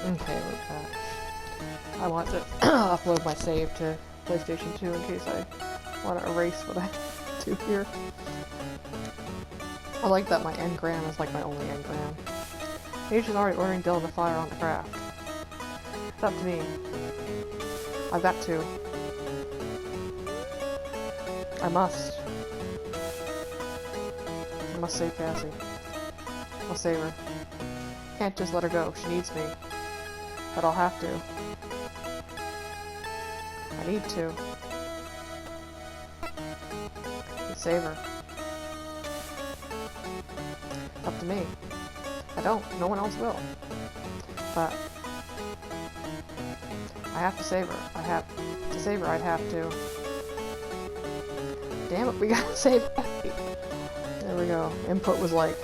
Okay, we're back. I want to upload my save to PlayStation 2 in case I want to erase what I do here. I like that my engram is like my only engram. H is already ordering Dylan to fire on the craft. It's up to me. I've got to. I must save Cassie. I'll save her. Can't just let her go. She needs me. But I'll have to. I need to. Save her. It's up to me. I don't. No one else will. But I have to save her. To save her, I'd have to. Damn it, we gotta save Cassie. There we go. Input was like,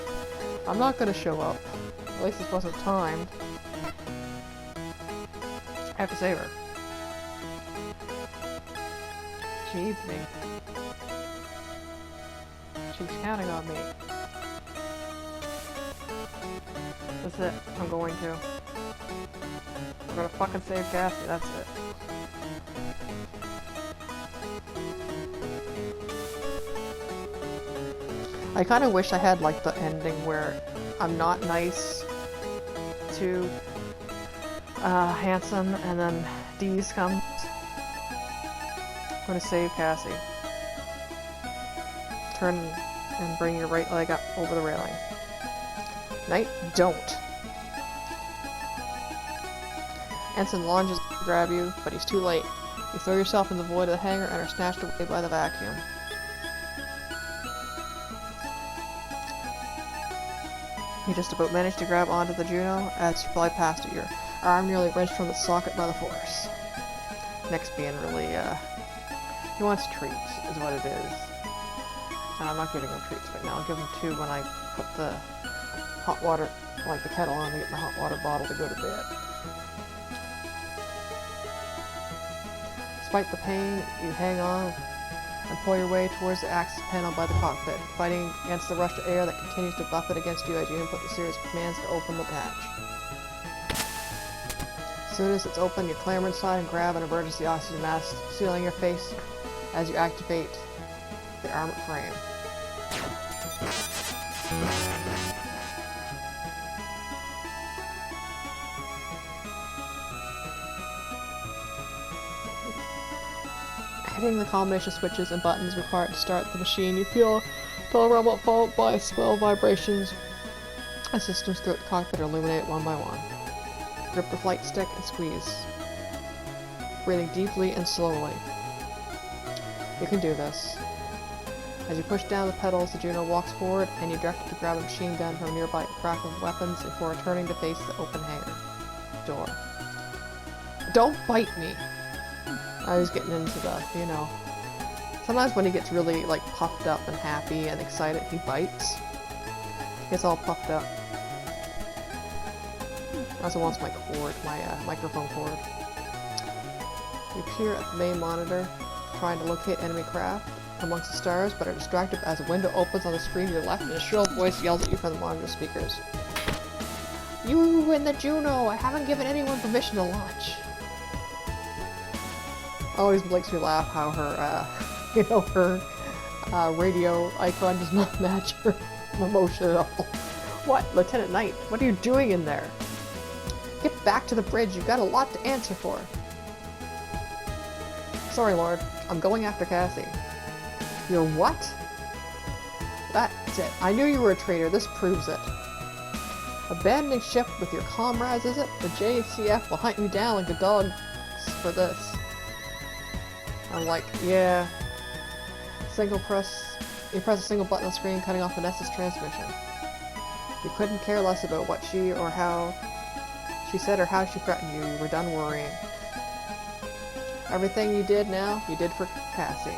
I'm not gonna show up. At least this wasn't timed. I have to save her. She needs me. She's counting on me. That's it. I'm going to. I'm gonna fucking save Cassie. That's it. I kind of wish I had like the ending where I'm not nice to Hanson and then Dees comes. I'm gonna save Cassie. Turn and bring your right leg up over the railing. Knight, don't. Hanson lunges to grab you, but he's too late. You throw yourself in the void of the hangar and are snatched away by the vacuum. You just about manage to grab onto the Juno as you fly past it, your arm nearly wrenched from its socket by the force. Nick's being really, he wants treats, is what it is. And I'm not giving him treats right now. I'll give him 2 when I put the hot water, like the kettle on to get my hot water bottle to go to bed. Despite the pain, you hang on and pull your way towards the access panel by the cockpit, fighting against the rush of air that continues to buffet against you as you input the series of commands to open the hatch. As soon as it's open, you clamber inside and grab an emergency oxygen mask, sealing your face as you activate the armored frame. Hitting the combination switches and buttons required to start the machine, you feel the robot followed by a swell of vibrations as systems throughout the cockpit illuminate one by one. Grip the flight stick and squeeze, breathing deeply and slowly. You can do this. As you push down the pedals, the Juno walks forward and you direct it to grab a machine gun from a nearby rack of weapons before returning to face the open hangar door. Don't bite me! I was getting into the, you know, sometimes when he gets really, like, puffed up and happy and excited, he bites. He gets all puffed up. I also wants my cord, my microphone cord. You appear at the main monitor, trying to locate enemy craft amongst the stars, but are distracted as a window opens on the screen to your left and a shrill voice yells at you from the monitor speakers. You and the Juno! I haven't given anyone permission to launch! Always makes me laugh how her, you know, her radio icon does not match her emotion at all. What? Lieutenant Knight, what are you doing in there? Get back to the bridge, you've got a lot to answer for. Sorry, Lord, I'm going after Cassie. You're what? That's it. I knew you were a traitor, this proves it. Abandoning ship with your comrades, is it? The JCF will hunt you down like a dog for this. I'm like, yeah. You press a single button on the screen, cutting off Vanessa's transmission. You couldn't care less about what she or how she said or how she threatened you. You were done worrying. Everything you did now, you did for Cassie.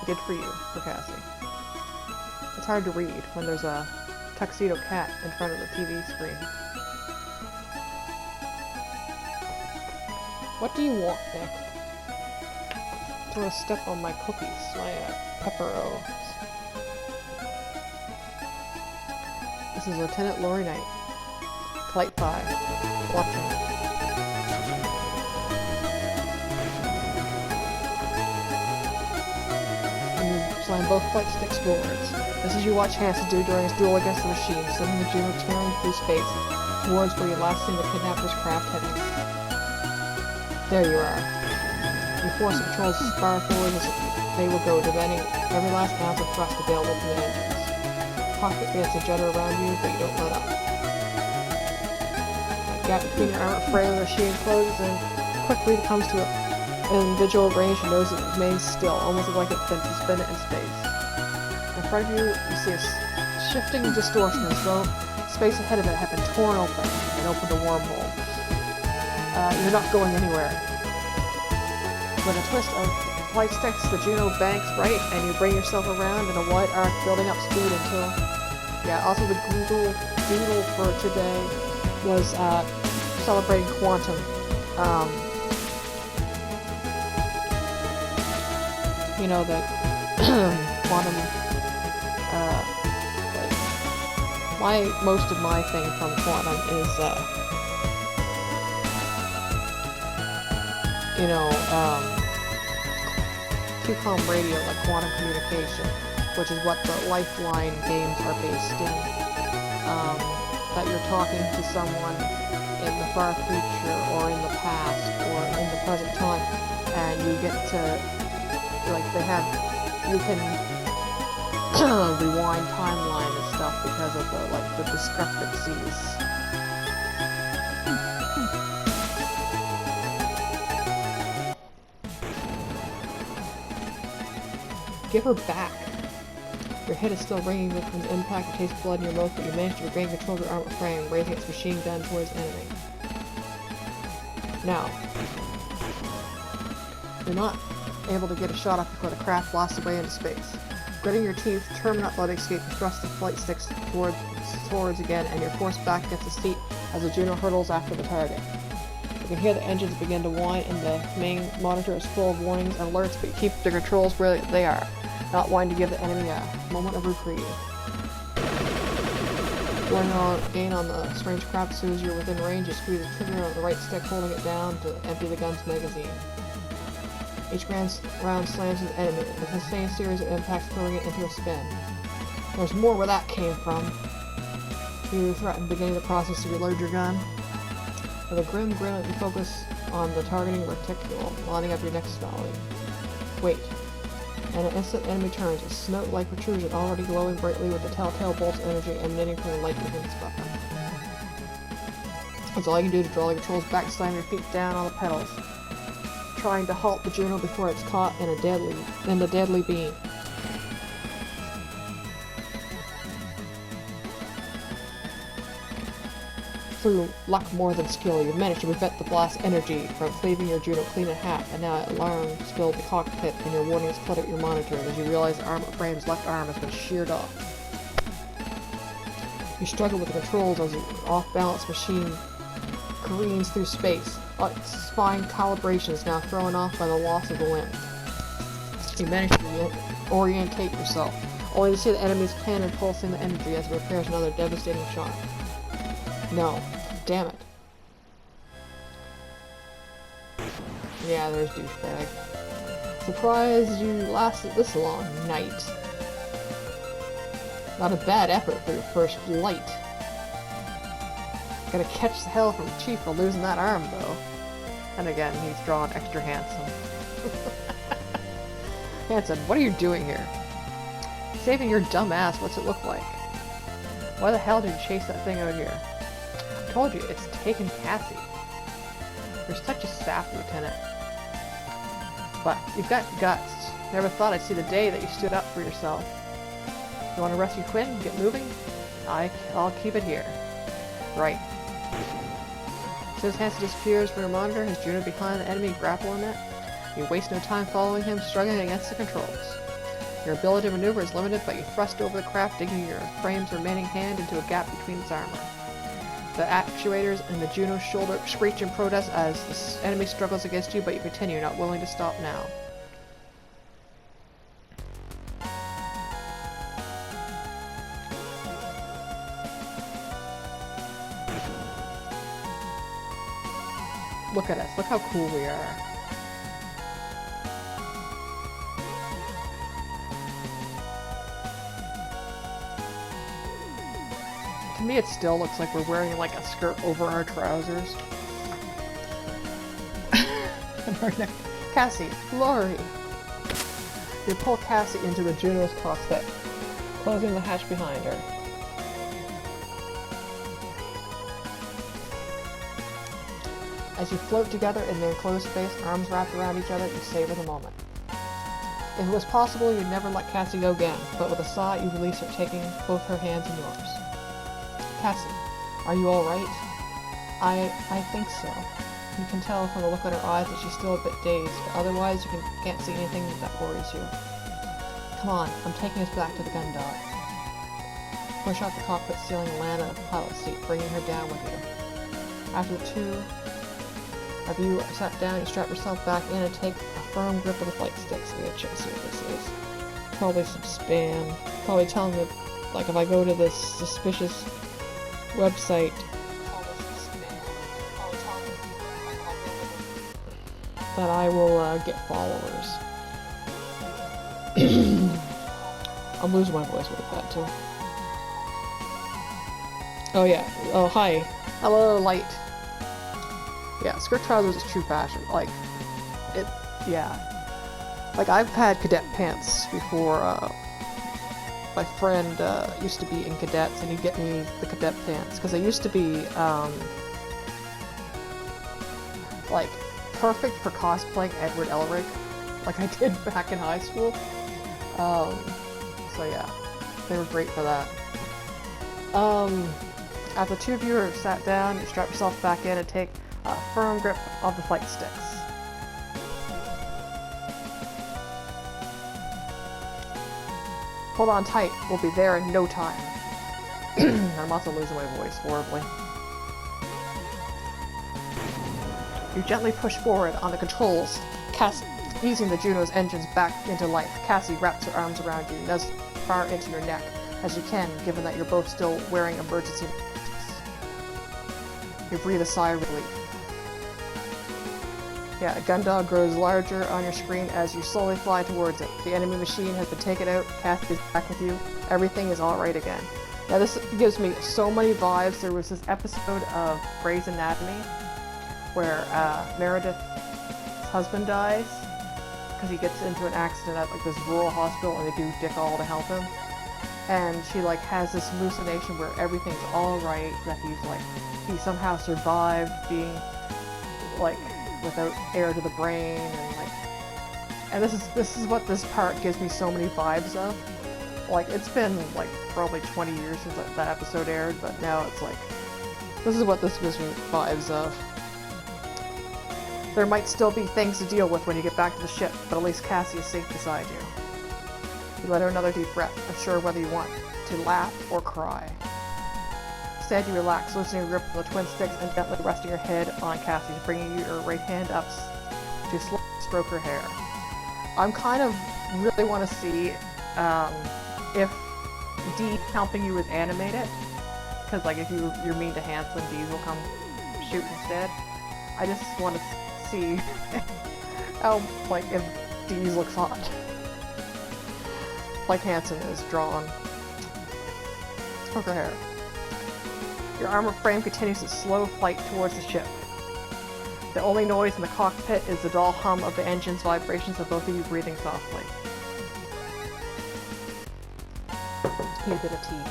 You did for you, for Cassie. It's hard to read when there's a tuxedo cat in front of the TV screen. What do you want, Nick? I want to step on my cookies, my pepperos. This is Lieutenant Lori Knight. Flight 5. Watching. Slam both flight sticks forwards. This is you watch Hanson do during his duel against the machine, sending the Juno tearing through space towards where you last seen the kidnapper's craft heading. There you are. You force the controls as far forward as they will go, demanding every last ounce of thrust available from the engines. Cockpit begins to judder around you, but you don't let up. The gap between your armor frame and the machine closes, and quickly comes to an individual range and knows it remains still, almost like it's been suspended in space. In front of you, you see a shifting distortion as though space ahead of it had been torn open and opened a wormhole. You're not going anywhere. With a twist of flight sticks, the Juno banks right, and you bring yourself around in a wide arc, building up speed until... Yeah, also the doodle for today was celebrating Quantum. You know, the Quantum, most of my thing from Quantum is, QCOM radio, like quantum communication, which is what the Lifeline games are based in. That you're talking to someone in the far future, or in the past, or in the present time, and you get to, like, you can rewind timeline and stuff because of the discrepancies. Give her back. Your head is still ringing from the impact. You taste blood in your mouth, but you manage to regain control of your armor frame, raising its machine gun towards the enemy. Now, you're not able to get a shot off before the craft blasts away into space. Gritting your teeth, determined not to let it escape, you thrust the flight sticks towards again, and you're forced back against the seat as the Juno hurtles after the target. You can hear the engines begin to whine, and the main monitor is full of warnings and alerts, but you keep the controls where they are, not wanting to give the enemy a moment of reprieve. Going again on the strange craft as soon as you're within range, you squeeze the trigger on the right stick, holding it down to empty the gun's magazine. Each round slams the enemy, with the same series of impacts throwing it into a spin. There's more where that came from. You threaten beginning the process to reload your gun. With a grim grin, you focus on the targeting reticule, lining up your next volley. Wait. And an instant enemy turns, a snout-like protrusion already glowing brightly with the telltale bolt's energy emanating from the light within its weapon. That's all you can do to draw the controls back, slam your feet down on the pedals, trying to halt the Juno before it's caught in the deadly beam. Through luck more than skill, you've managed to prevent the blast energy from cleaving your Juno clean in half, and now alarms fill the cockpit and your warnings clutter your monitor as you realize the armor frame's left arm has been sheared off. You struggle with the controls as the off-balance machine careens through space, its fine calibrations now thrown off by the loss of the wind. You manage to orientate yourself, only to see the enemy's cannon pulsing the energy as it prepares another devastating shot. No. Damn it. Yeah, there's douchebag. Surprised you lasted this long, knight. Not a bad effort for your first flight. Gotta catch the hell from Chief for losing that arm, though. And again, he's drawn extra handsome. Hanson, what are you doing here? Saving your dumb ass, what's it look like? Why the hell did you chase that thing out here? I told you, it's taken Cassie. You're such a sap, Lieutenant. But you've got guts. Never thought I'd see the day that you stood up for yourself. You want to rescue Quinn? Get moving? I'll keep it here. Right. As soon as Hanson disappears from your monitor, his Juno behind the enemy grappling it. You waste no time following him, struggling against the controls. Your ability to maneuver is limited, but you thrust over the craft, digging your frame's remaining hand into a gap between its armor. The actuators in the Juno's shoulder screech in protest as the enemy struggles against you, but you continue, not willing to stop now. Look at us. Look how cool we are. To me, it still looks like we're wearing like a skirt over our trousers. And our neck. Cassie, Lori. You pull Cassie into the Juno's cockpit, closing the hatch behind her. As you float together in the enclosed space, arms wrapped around each other, you savor the moment. If it was possible, you'd never let Cassie go again, but with a sigh, you release her, taking both her hands in yours. Cassie, are you alright? I think so. You can tell from the look in her eyes that she's still a bit dazed, but otherwise you can't see anything that worries you. Come on, I'm taking us back to the gun dock. Push out the cockpit ceiling and land on a pilot seat, bringing her down with you. After the two of you are sat down, you strap yourself back in and take a firm grip of the flight sticks. I'm gonna check see what this is. Probably some spam. Probably telling me, like, if I go to this suspicious website, that I will get followers. I'm losing my voice with that too. Oh yeah. Oh hi. Hello, light. Yeah, skirt trousers is true fashion. Like, it. Yeah. Like I've had cadet pants before. My friend used to be in cadets, and he'd get me the cadet pants because they used to be like perfect for cosplaying Edward Elric, like I did back in high school. So yeah, they were great for that. After the two of you are sat down, you strap yourself back in and take a firm grip of the flight sticks. Hold on tight, we'll be there in no time. I'm also losing my voice horribly. You gently push forward on the controls, easing the Juno's engines back into life. Cassie wraps her arms around you, as far into your neck as you can, given that you're both still wearing emergency masks. You breathe a sigh of relief. Yeah, a gun dog grows larger on your screen as you slowly fly towards it. The enemy machine has been taken out, Cassie is back with you, everything is alright again. Now this gives me so many vibes. There was this episode of Grey's Anatomy where Meredith's husband dies because he gets into an accident at like this rural hospital and they do dick all to help him. And she like has this hallucination where everything's alright, that he's like, he somehow survived being like without air to the brain, and like, and this is what this part gives me so many vibes of. Like, it's been like probably 20 years since that episode aired, but now it's like, this is what this gives me vibes of. There might still be things to deal with when you get back to the ship, but at least Cassie is safe beside you. You let her another deep breath, unsure whether you want to laugh or cry. Instead, you relax, loosening your grip of the twin sticks and gently resting your head on Cassie's, bringing your right hand up to slowly stroke her hair. I'm kind of really want to see if Dee helping you is animated, because like if you're mean to Hanson, Dee will come shoot instead. I just want to see how, like, if Dee looks hot, like Hanson is drawn. Stroke her hair. Your armor frame continues its slow flight towards the ship. The only noise in the cockpit is the dull hum of the engine's vibrations of both of you breathing softly. Eat a bit of tea.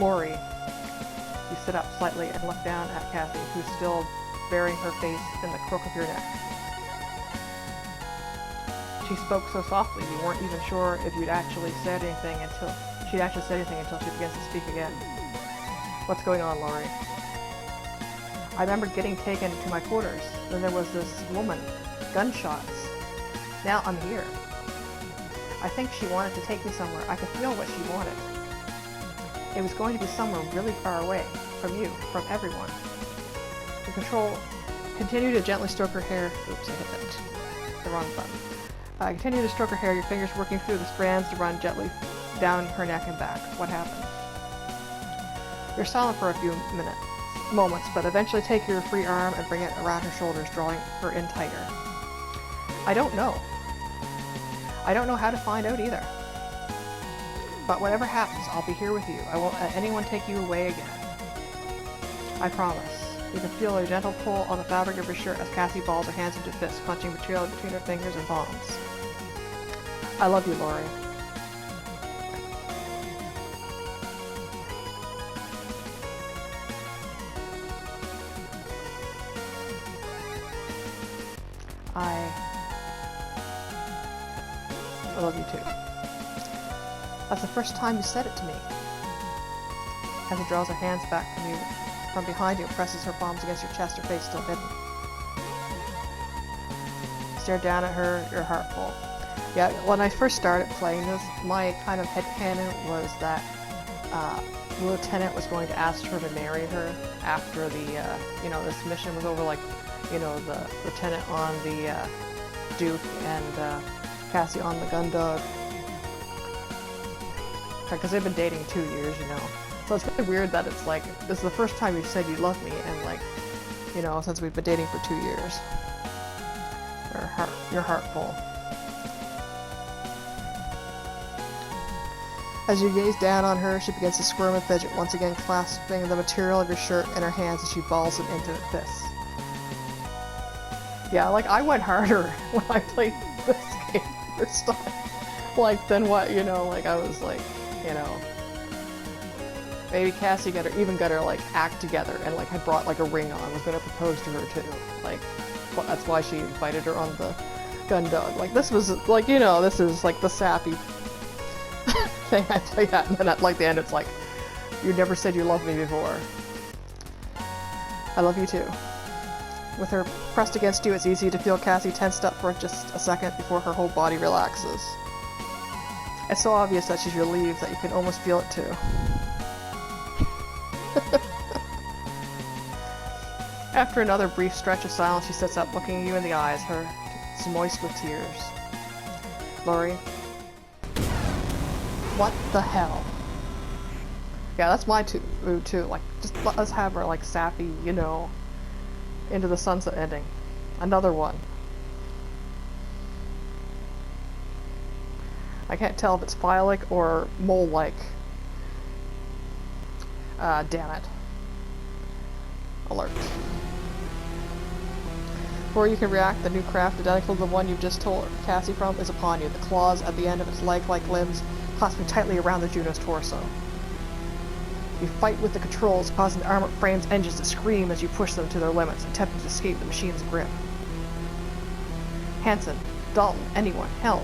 Lori, you sit up slightly and look down at Cassie, who's still burying her face in the crook of your neck. She spoke so softly you weren't even sure if she'd actually said anything until she begins to speak again. What's going on, Lori? I remember getting taken to my quarters. Then there was this woman. Gunshots. Now I'm here. I think she wanted to take me somewhere. I could feel what she wanted. It was going to be somewhere really far away. From you. From everyone. The control... Continue to gently stroke her hair. Oops, I hit that. The wrong button. Continue to stroke her hair, your fingers working through the strands to run gently down her neck and back. What happened? You're silent for a few minutes. moments, but eventually take your free arm and bring it around her shoulders, drawing her in tighter. I don't know. I don't know how to find out either. But whatever happens, I'll be here with you. I won't let anyone take you away again. I promise. You can feel a gentle pull on the fabric of her shirt as Cassie balls her hands into fists, clenching material between her fingers and palms. I love you, Lori. I love you too. That's the first time you said it to me. As he draws her hands back from behind you and presses her palms against your chest, her face still hidden. Stare down at her, your heart full. Yeah, when I first started playing this, my kind of headcanon was that the lieutenant was going to ask her to marry her after the, this mission was over, like, the lieutenant on the Duke and Cassie on the Gundog. Because they've been dating 2 years, So it's really weird that it's like, this is the first time you said you love me, and like, since we've been dating for 2 years. Your heart full. As you gaze down on her, she begins to squirm and fidget, once again clasping the material of your shirt in her hands as she balls it into fists. Yeah, like, I went harder when I played this game first time. Like, than what, like, I was like, maybe Cassie got her, like, act together, and, like, had brought, like, a ring on, was gonna propose to her, too. Like, well, that's why she invited her on the Gundog. Like, this was, like, this is, like, the sappy thing I play at, and then at, like, the end it's like, you never said you loved me before. I love you, too. With her pressed against you, it's easy to feel Cassie tensed up for just a second before her whole body relaxes. It's so obvious that she's relieved that you can almost feel it, too. After another brief stretch of silence, she sits up, looking you in the eyes, her moist with tears. Lori. What the hell? Yeah, that's my mood too. Like, just let us have her, like, sappy, into the sunset ending. Another one. I can't tell if it's phylic or mole-like. Damn it. Alert. Before you can react, the new craft, identical to the one you've just told Cassie from, is upon you, the claws at the end of its leg-like limbs clasping tightly around the Juno's torso. You fight with the controls, causing the armored frame's engines to scream as you push them to their limits, attempting to escape the machine's grip. Hansen, Dalton, anyone, help!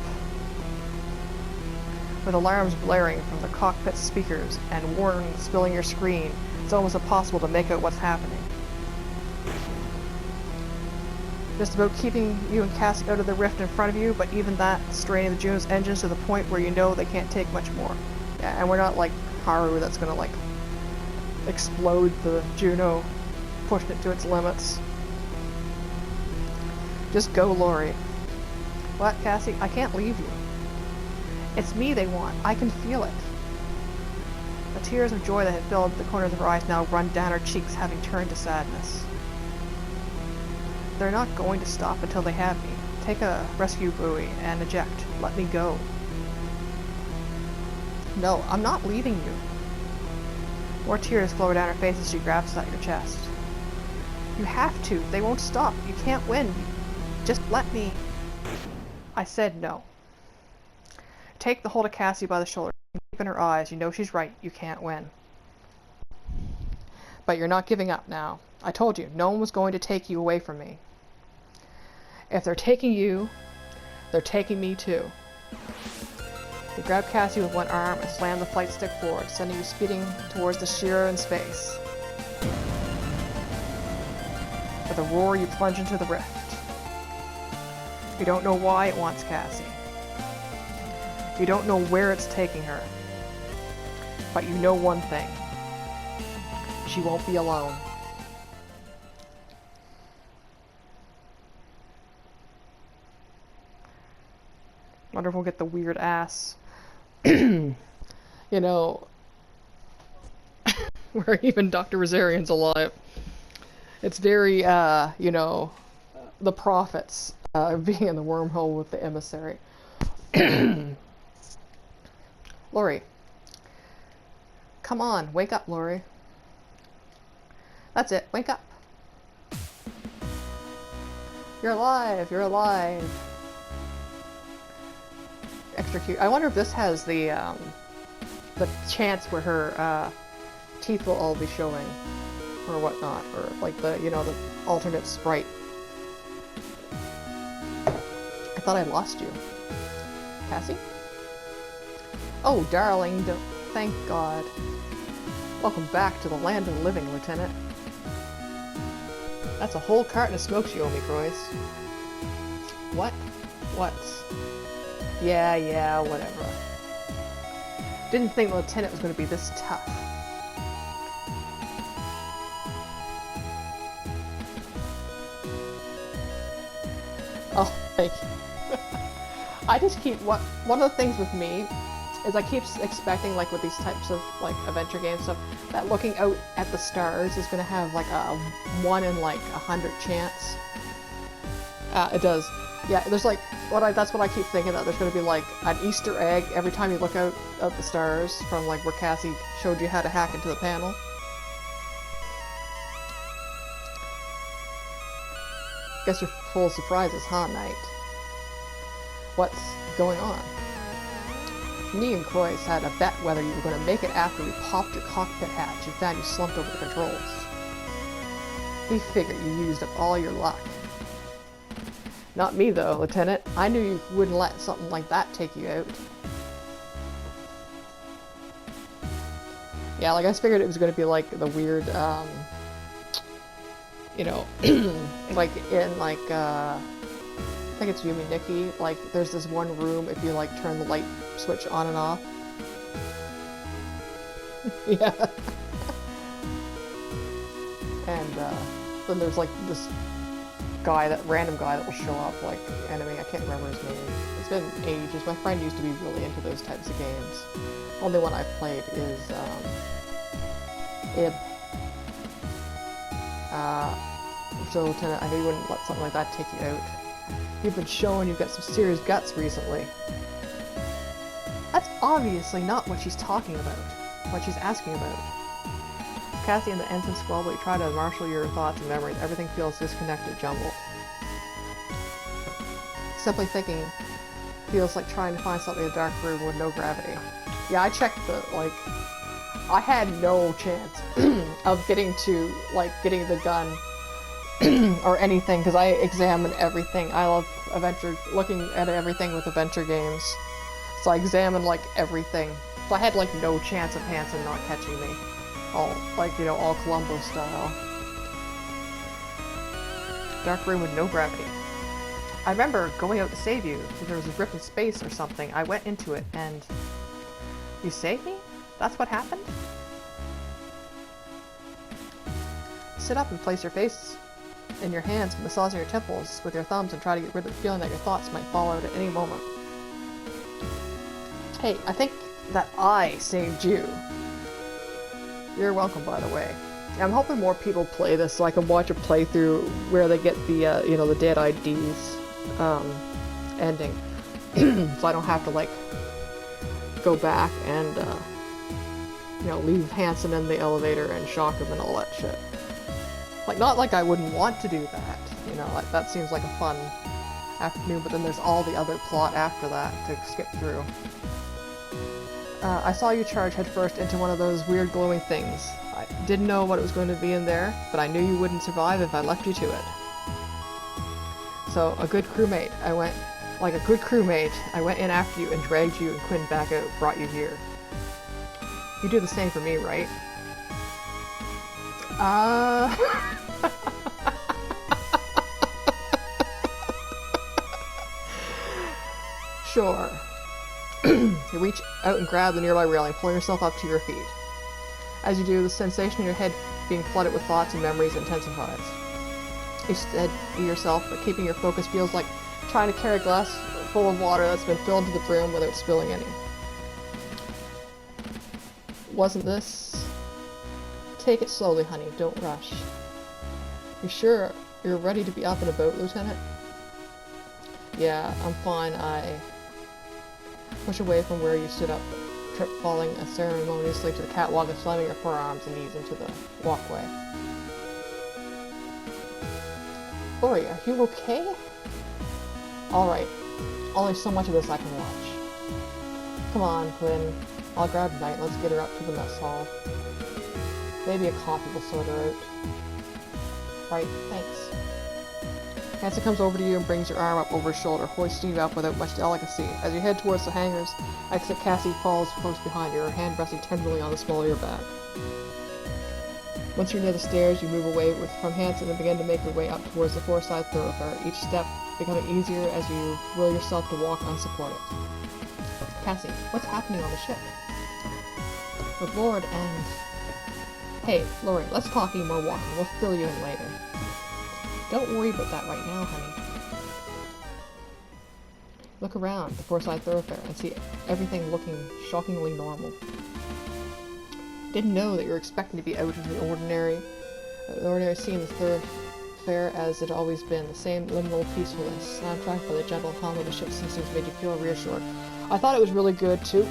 With alarms blaring from the cockpit speakers and warnings filling your screen, it's almost impossible to make out what's happening. Just about keeping you and Cassie out of the rift in front of you, but even that, straining the Juno's engines to the point where you know they can't take much more. Yeah, and we're not like Haru that's gonna, like, explode the Juno, pushing it to its limits. Just go, Lori. What, Cassie? I can't leave you. It's me they want. I can feel it. The tears of joy that had filled the corners of her eyes now run down her cheeks, having turned to sadness. They're not going to stop until they have me. Take a rescue buoy and eject. Let me go. No, I'm not leaving you. More tears flow down her face as she grabs at your chest. You have to. They won't stop. You can't win. Just let me. I said no. Take the hold of Cassie by the shoulder. Deep in her eyes, you know she's right. You can't win. But you're not giving up now. I told you, no one was going to take you away from me. If they're taking you, they're taking me too. You grab Cassie with one arm and slam the flight stick forward, sending you speeding towards the Shira in space. With a roar, you plunge into the rift. You don't know why it wants Cassie. You don't know where it's taking her. But you know one thing. She won't be alone. Wonder if we'll get the weird ass, where even Dr. Rosarian's alive. It's very, you know, the prophets being in the wormhole with the emissary. Lori. Come on, wake up, Lori. That's it, wake up. You're alive, you're alive. Extra cute. I wonder if this has the chance where her teeth will all be showing, or whatnot, or like the, you know, the alternate sprite. I thought I lost you. Cassie? Oh, darling, thank God. Welcome back to the land of the living, Lieutenant. That's a whole carton of smokes you owe me, Croix. What? What? Yeah, whatever. Didn't think the Lieutenant was going to be this tough. Oh, thank you. I just keep, one of the things with me is I keep expecting, like with these types of like adventure games stuff, that looking out at the stars is gonna have like a 1 in like 100 chance. It does. Yeah, there's like, that's what I keep thinking, that there's gonna be like an Easter egg every time you look out at the stars from like where Cassie showed you how to hack into the panel. Guess you're full of surprises, huh, Knight? What's going on? Me and Croix had a bet whether you were going to make it after we popped your cockpit hatch and found you slumped over the controls. We figured you used up all your luck. Not me though, Lieutenant. I knew you wouldn't let something like that take you out. Yeah, like I figured it was going to be like the weird, you know, like in like, I think it's Yumi Nikki, like there's this one room if you like turn the light switch on and off. Yeah. And then there's like this guy, that random guy that will show up, like enemy, I can't remember his name. It's been ages. My friend used to be really into those types of games. Only one I've played is Ib. So Lieutenant, I know you wouldn't let something like that take you out. You've been showing you've got some serious guts recently. That's obviously not what she's talking about. What she's asking about. Cassie and the ensign squabble, you try to marshal your thoughts and memories. Everything feels disconnected, jumbled. Simply thinking feels like trying to find something in a dark room with no gravity. Yeah, I checked the, like, I had no chance of getting to, like, getting the gun or anything, because I examine everything. I love looking at everything with adventure games. So I examined, like, everything. So I had, like, no chance of Hansen not catching me. All, like, you know, all Columbo style. Dark room with no gravity. I remember going out to save you, because there was a rip in space or something. I went into it, and... You saved me? That's what happened? Sit up and place your face in your hands, massaging your temples with your thumbs, and try to get rid of the feeling that your thoughts might fall out at any moment. Hey, I think that I saved you. You're welcome, by the way. I'm hoping more people play this so I can watch a playthrough where they get the, you know, the Dead IDs ending. So I don't have to, like, go back and, you know, leave Hansen in the elevator and shock him and all that shit. Like, not like I wouldn't want to do that, you know, like, that seems like a fun afternoon, but then there's all the other plot after that to skip through. I saw you charge headfirst into one of those weird glowing things. I didn't know what it was going to be in there, but I knew you wouldn't survive if I left you to it. So, a good crewmate, I went in after you and dragged you and Quinn back out, brought you here. You do the same for me, right? Sure. You reach out and grab the nearby railing, pulling yourself up to your feet. As you do, the sensation in your head being flooded with thoughts and memories intensifies. You steady yourself, but keeping your focus feels like trying to carry a glass full of water that's been filled to the brim without spilling any. Wasn't this? Take it slowly, honey. Don't rush. You sure you're ready to be up and about, Lieutenant? Yeah, I'm fine. I push away from where you stood up, trip falling unceremoniously to the catwalk and slamming your forearms and knees into the walkway. Lori, are you okay? Alright. Only so much of this I can watch. Come on, Quinn. I'll grab Knight. Let's get her up to the mess hall. Maybe a coffee will sort her out. Right, thanks. Hanson comes over to you and brings your arm up over his shoulder, hoisting you up without much delicacy. As you head towards the hangars, except Cassie falls close behind you, her hand resting tenderly on the small of your back. Once you're near the stairs, you move away from Hanson and begin to make your way up towards the Forsyth thoroughfare, each step becoming easier as you will yourself to walk unsupported. Cassie, what's happening on the ship? With Lord and... Hey, Lori, let's talk any more walking. We'll fill you in later. Don't worry about that right now, honey. Look around the Forsyth thoroughfare and see everything looking shockingly normal. Didn't know that you're expecting to be out in the ordinary scene of the thoroughfare as it always been, the same liminal peacefulness, soundtrack by the gentle hum of the ship's systems made you feel reassured. I thought it was really good too,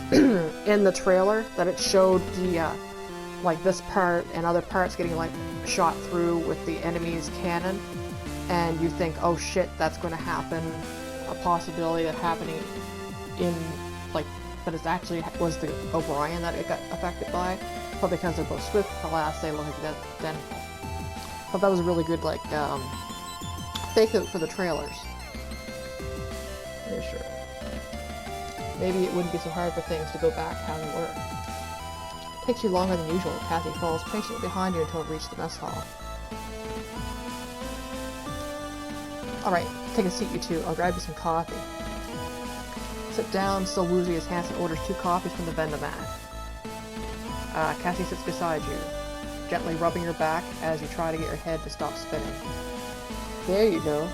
in the trailer, that it showed the, like this part and other parts getting like shot through with the enemy's cannon, and you think, oh shit, that's going to happen, a possibility of happening in, like, but it actually was the O'Brien that it got affected by. But because they're both Swift class, they look identical. But that was a really good, like, fake out for the trailers. Pretty sure. Maybe it wouldn't be so hard for things to go back how they were. It takes you longer than usual. Cassie follows patiently behind you until it reaches the mess hall. Alright, take a seat, you two. I'll grab you some coffee. Sit down, still woozy as Hanson orders 2 coffees from the Vendomat. Cassie sits beside you, gently rubbing your back as you try to get your head to stop spinning. There you go.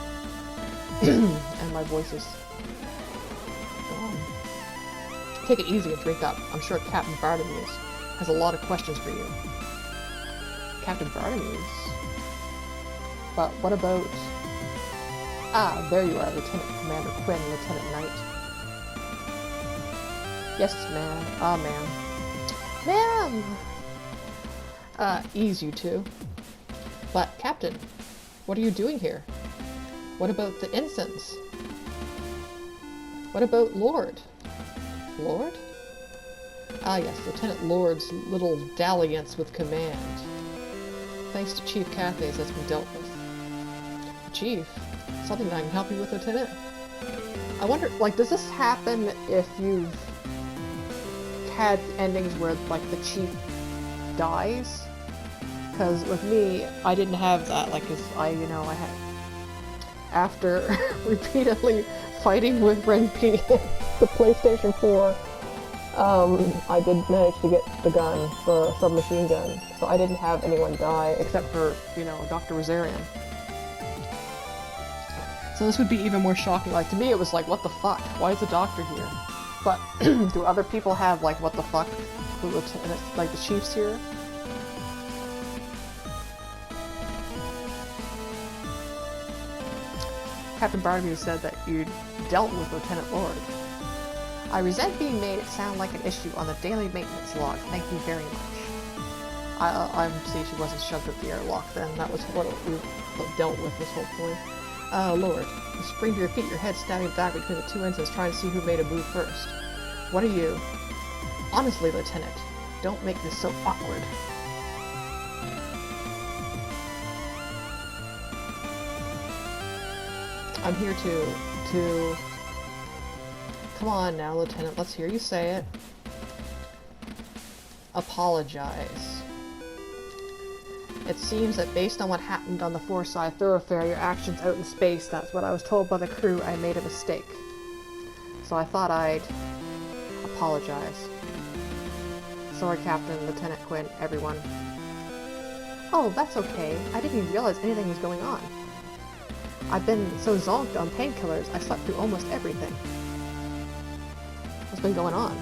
And my voice is gone. Take it easy and drink up. I'm sure Captain Bartimeus has a lot of questions for you. Captain Bartimeus? But what about... Ah, there you are, Lieutenant Commander Quinn, Lieutenant Knight. Yes, ma'am. Ah, ma'am. Ma'am! Ease you two. But, Captain, what are you doing here? What about the ensigns? What about Lord? Lord? Ah yes, Lieutenant Lord's little dalliance with command. Thanks to Chief Cathays, that's been dealt with. Chief? Something I can help you with, Lieutenant? I wonder, like, does this happen if you've had endings where, like, the chief dies? Because with me, I didn't have that, like, cause I had... After repeatedly fighting with Renpy the PlayStation 4, I did manage to get the gun, the submachine gun, so I didn't have anyone die, except for, Dr. Rosarian. So this would be even more shocking. Like, to me it was like, what the fuck? Why is the doctor here? But, do other people have, like, what the fuck? Like, the chief's here? Captain Barnaby said that you'd dealt with Lieutenant Lord. I resent being made it sound like an issue on the daily maintenance log. Thank you very much. I'm seeing she wasn't shoved at the airlock then. That was what we dealt with this whole point. Lord, you spring to your feet, your head stabbing back between the 2 ensigns, trying to see who made a move first. What are you? Honestly, Lieutenant, don't make this so awkward. I'm here to... Come on now, Lieutenant, let's hear you say it. Apologize. It seems that based on what happened on the Forsyth thoroughfare, your actions out in space, that's what I was told by the crew, I made a mistake. So I thought I'd apologize. Sorry, Captain, Lieutenant Quinn, everyone. Oh, that's okay. I didn't even realize anything was going on. I've been so zonked on painkillers, I slept through almost everything. What's been going on?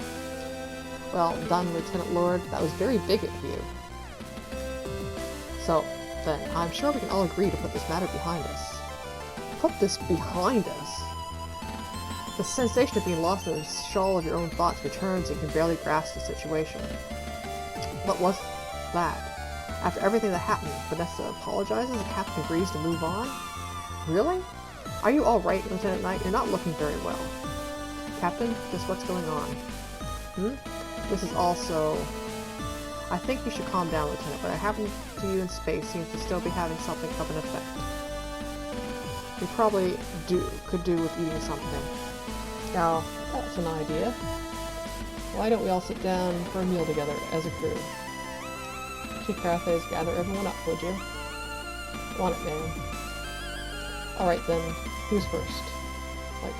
Well done, Lieutenant Lord. That was very big of you. So, Then, I'm sure we can all agree to put this matter behind us. Put this behind us? The sensation of being lost in the shawl of your own thoughts returns and you can barely grasp the situation. What was that? After everything that happened, Vanessa apologizes and Captain agrees to move on? Really? Are you alright, Lieutenant Knight? You're not looking very well. Captain, just what's going on? This is also... I think you should calm down, Lieutenant. What happened to you in space seems to still be having something of an effect. You probably could do with eating something. Now, that's an idea. Why don't we all sit down for a meal together as a crew? Chief Carathes, gather everyone up, would you? Want it, man. Alright then, who's first? Like,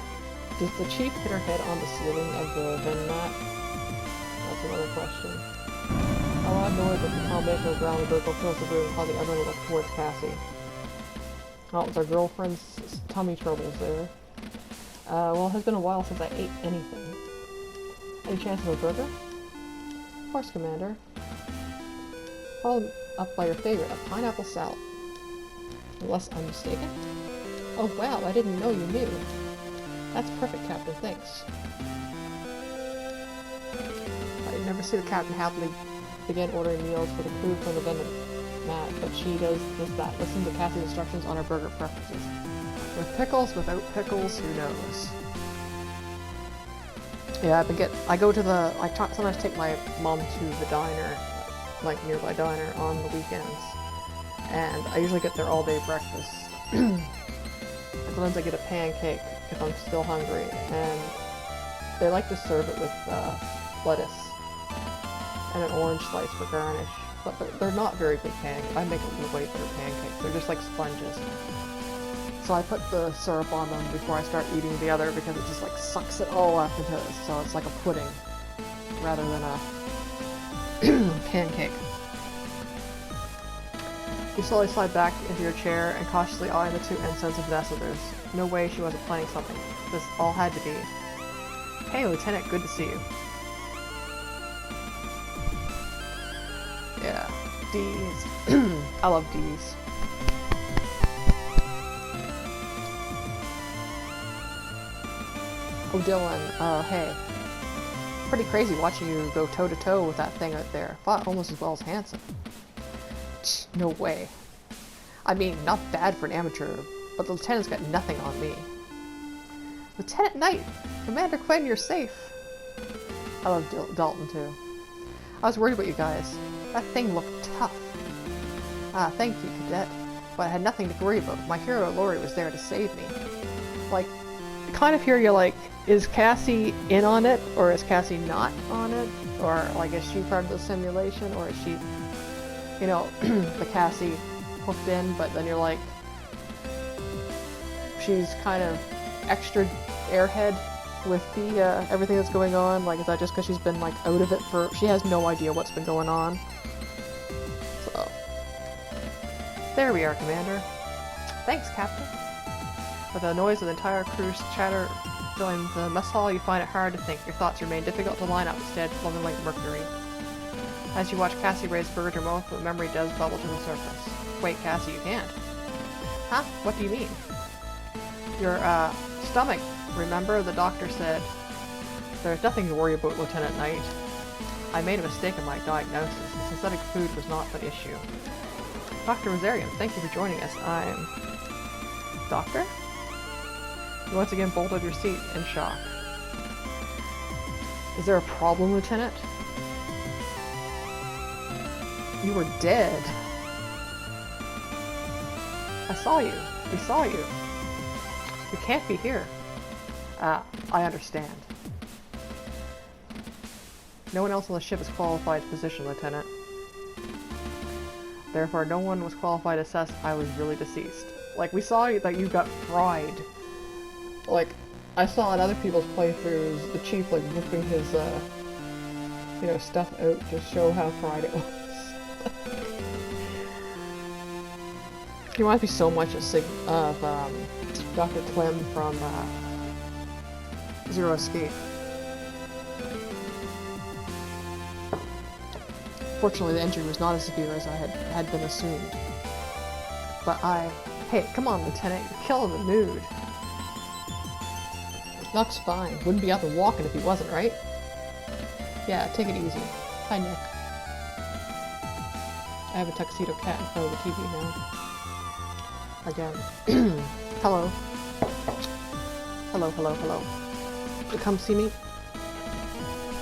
does the chief hit her head on the ceiling of the vent mat? That's another question. A loud noise with the combination of ground and gurgle fills the room, causing everyone to look towards Cassie. Oh, it was our girlfriend's tummy troubles there. Well, it has been a while since I ate anything. Any chance of a burger? Of course, Commander. Followed up by your favorite, a pineapple salad. Unless I'm mistaken? Oh wow, I didn't know you knew. That's perfect, Captain, thanks. I never see the captain happily begin ordering meals for the crew from the vending mat, but she does just that. Listen to Cassie's instructions on her burger preferences. With pickles, without pickles, who knows? Yeah, I go to the, sometimes take my mom to the diner, like nearby diner on the weekends. And I usually get their all-day breakfast. Sometimes I get a pancake if I'm still hungry, and they like to serve it with lettuce and an orange slice for garnish. But they're not very good pancakes. I make a way better pancakes. They're just like sponges. So I put the syrup on them before I start eating the other because it just like sucks it all up into it. So it's like a pudding rather than a pancake. You slowly slide back into your chair and cautiously eye the two ensigns of Vanessa. There's no way she wasn't planning something. This all had to be. Hey, Lieutenant, good to see you. Yeah, D's. I love D's. Oh, Dylan, hey. Pretty crazy watching you go toe-to-toe with that thing out there. Fought almost as well as Hansen. No way. I mean, not bad for an amateur, but the lieutenant's got nothing on me. Lieutenant Knight! Commander Quinn, you're safe! I love Dalton, too. I was worried about you guys. That thing looked tough. Ah, thank you, Cadet. But I had nothing to worry about. My hero, Lori, was there to save me. Like, kind of here you're like, is Cassie in on it, or is Cassie not on it? Or, like, is she part of the simulation, or is she, you know, the Cassie hooked in, but then you're like, she's kind of extra airhead with the, everything that's going on? Like, is that just because she's been, like, out of it for, she has no idea what's been going on? So, there we are, Commander. Thanks, Captain. With the noise of the entire crew's chatter filling the mess hall, you find it hard to think. Your thoughts remain difficult to line up, instead flowing like mercury. As you watch Cassie raise burger to her mouth, the memory does bubble to the surface. Wait, Cassie, you can't. Huh? What do you mean? Your, stomach. Remember, the doctor said, there's nothing to worry about, Lieutenant Knight. I made a mistake in my diagnosis. The synthetic food was not the issue. Dr. Rosarian, thank you for joining us. I'm... Doctor? You once again bolted your seat in shock. Is there a problem, Lieutenant? You were dead. I saw you. We saw you. You can't be here. I understand. No one else on the ship is qualified to position, Lieutenant. Therefore, no one was qualified to assess if I was really deceased. Like, we saw that you got fried. Like, I saw in other people's playthroughs, the chief, like, ripping his, you know, stuff out to show how fried it was. He reminds me so much of Dr. Clem from, Zero Escape. Fortunately, the injury was not as severe as I had been assumed. but Hey, come on, Lieutenant, you're killing the mood. Nuck's fine. Wouldn't be out there walking if he wasn't, right? Yeah, take it easy. Hi, Nick. I have a tuxedo cat in front of the TV now. Again. Hello. Hello, hello, hello. You come see me?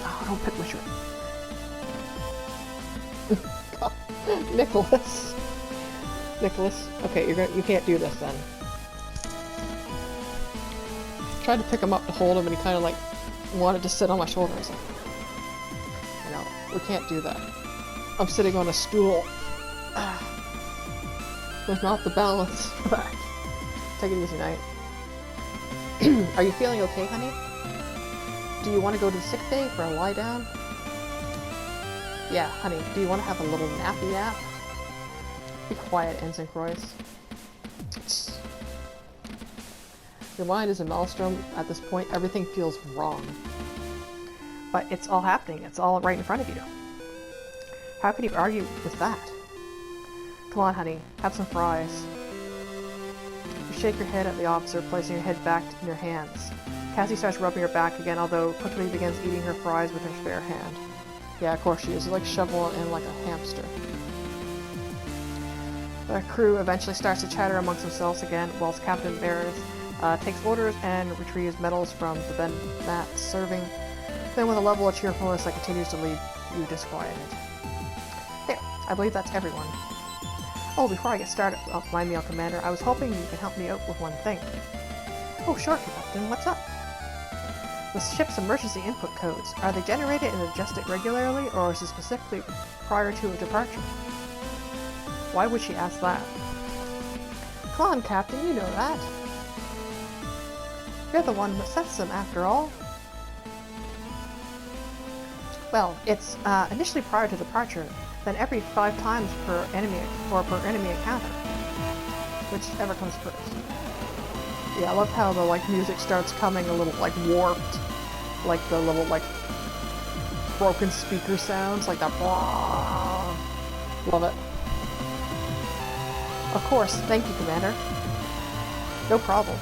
Oh, don't pick my shirt. Nicholas. Nicholas. Okay, you can't do this then. Tried to pick him up to hold him and he kind of like wanted to sit on my shoulder. I was like, no, we can't do that. I'm sitting on a stool. There's not the balance for that. Take it easy, Knight. Are you feeling okay, honey? Do you want to go to the sick bay for a lie down? Yeah, honey, do you want to have a little nappy nap? Be quiet, Ensign Croix. Your mind is a maelstrom. At this point, everything feels wrong. But it's all happening. It's all right in front of you. How can you argue with that? Come on, honey. Have some fries. You shake your head at the officer, placing your head back in your hands. Cassie starts rubbing her back again, although quickly begins eating her fries with her spare hand. Yeah, of course she is. Like shoveling in like a hamster. The crew eventually starts to chatter amongst themselves again, whilst Captain Barris takes orders and retrieves medals from the Ben Mat serving. Then with a level of cheerfulness that continues to leave you disquieted. There, I believe that's everyone. Oh, before I get started, my meal commander, I was hoping you could help me out with one thing. Oh, sure, Captain, what's up? The ship's emergency input codes, are they generated and adjusted regularly, or is it specifically prior to a departure? Why would she ask that? Come on, Captain, you know that. You're the one that sets them, after all. Well, it's initially prior to departure, then every 5 times per enemy or per enemy encounter, whichever comes first. Yeah, I love how the like music starts coming a little like warped, like the little like broken speaker sounds, like that. Love it. Of course, thank you, Commander. No problem.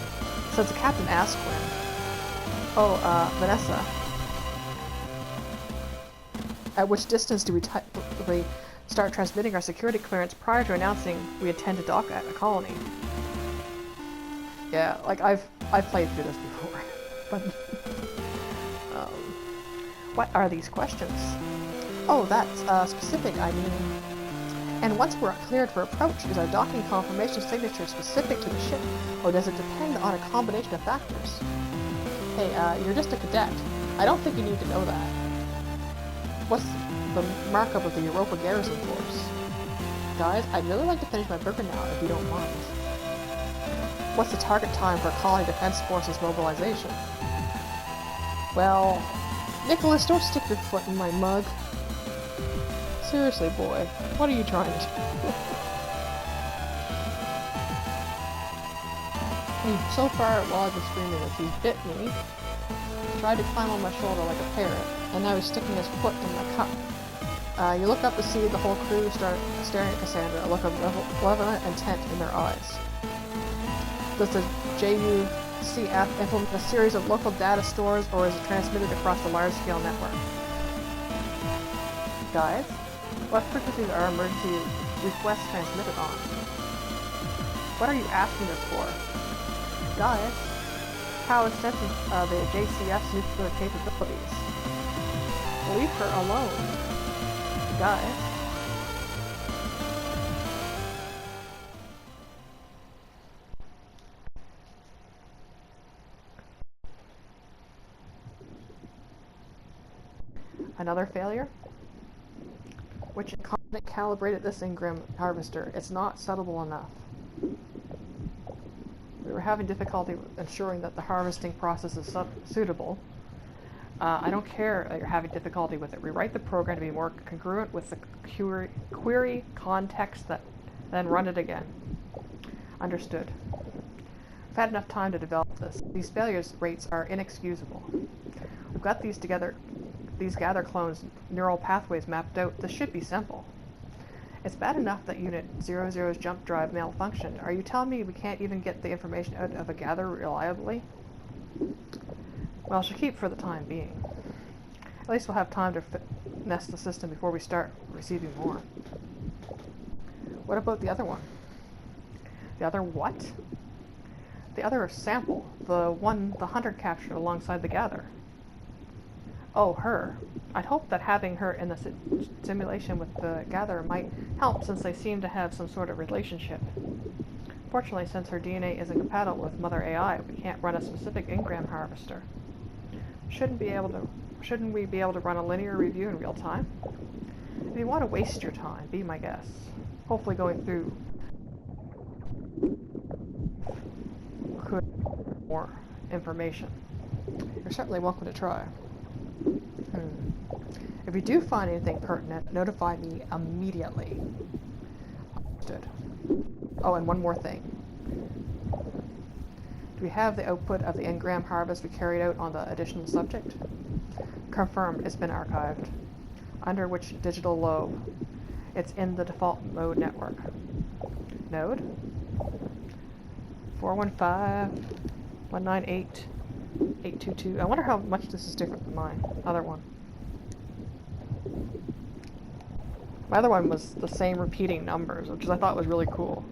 Since the captain asked when. Oh, Vanessa. At which distance do we start transmitting our security clearance prior to announcing we intend to dock at a colony? Yeah, like I've played through this before, but what are these questions? Oh, that's specific. I mean, and once we're cleared for approach, is our docking confirmation signature specific to the ship, or does it depend on a combination of factors? Hey, you're just a cadet. I don't think you need to know that. What's the markup of the Europa Garrison Force? Guys, I'd really like to finish my burger now, if you don't mind. What's the target time for Colony Defense Forces mobilization? Well, Nicholas, don't stick your foot in my mug. Seriously, boy, what are you trying to do? So far, while I've been screaming that he's bit me, he tried to climb on my shoulder like a parrot, and now he's sticking his foot in my cup. You look up to see the whole crew start staring at Cassandra, a look of malevolent intent in their eyes. Does the JUCF implement a series of local data stores, or is it transmitted across the large-scale network? Guys, what frequencies are emergency requests transmitted on? What are you asking us for? Guys, how extensive are the JCF's nuclear capabilities? Leave her alone. Guys. Another failure? Which incompetently calibrated this Ingram harvester. It's not suitable enough. We were having difficulty ensuring that the harvesting process is suitable. I don't care that you're having difficulty with it. Rewrite the program to be more congruent with the query context, then run it again. Understood. I've had enough time to develop this. These failures rates are inexcusable. We've got these gather clones neural pathways mapped out. This should be simple. It's bad enough that Unit 00's jump drive malfunctioned. Are you telling me we can't even get the information out of a gather reliably? Well, I should keep for the time being. At least we'll have time to finesse the system before we start receiving more. What about the other one? The other what? The other sample. The one the hunter captured alongside the gather. Oh, her. I'd hoped that having her in the simulation with the gatherer might help, since they seem to have some sort of relationship. Fortunately, since her DNA isn't compatible with Mother AI, we can't run a specific engram harvester. Shouldn't we be able to run a linear review in real time? If you want to waste your time, be my guest. Hopefully going through could more information. You're certainly welcome to try. If you do find anything pertinent, notify me immediately. Understood. Oh, and one more thing. Do we have the output of the engram harvest we carried out on the additional subject? Confirmed, it's been archived. Under which digital lobe? It's in the default mode network. Node? 415-198-822. I wonder how much this is different than my other one. My other one was the same repeating numbers, which I thought was really cool.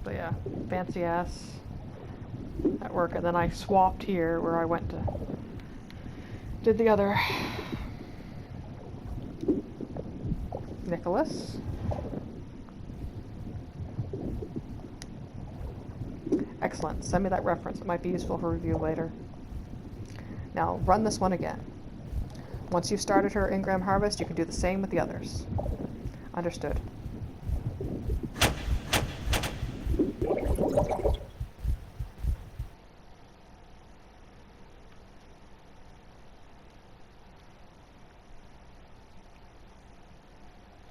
But yeah, fancy ass network. And then I swapped here where I went to did the other. Nicholas. Excellent. Send me that reference. It might be useful for review later. Now, run this one again. Once you've started her engram harvest, you can do the same with the others. Understood.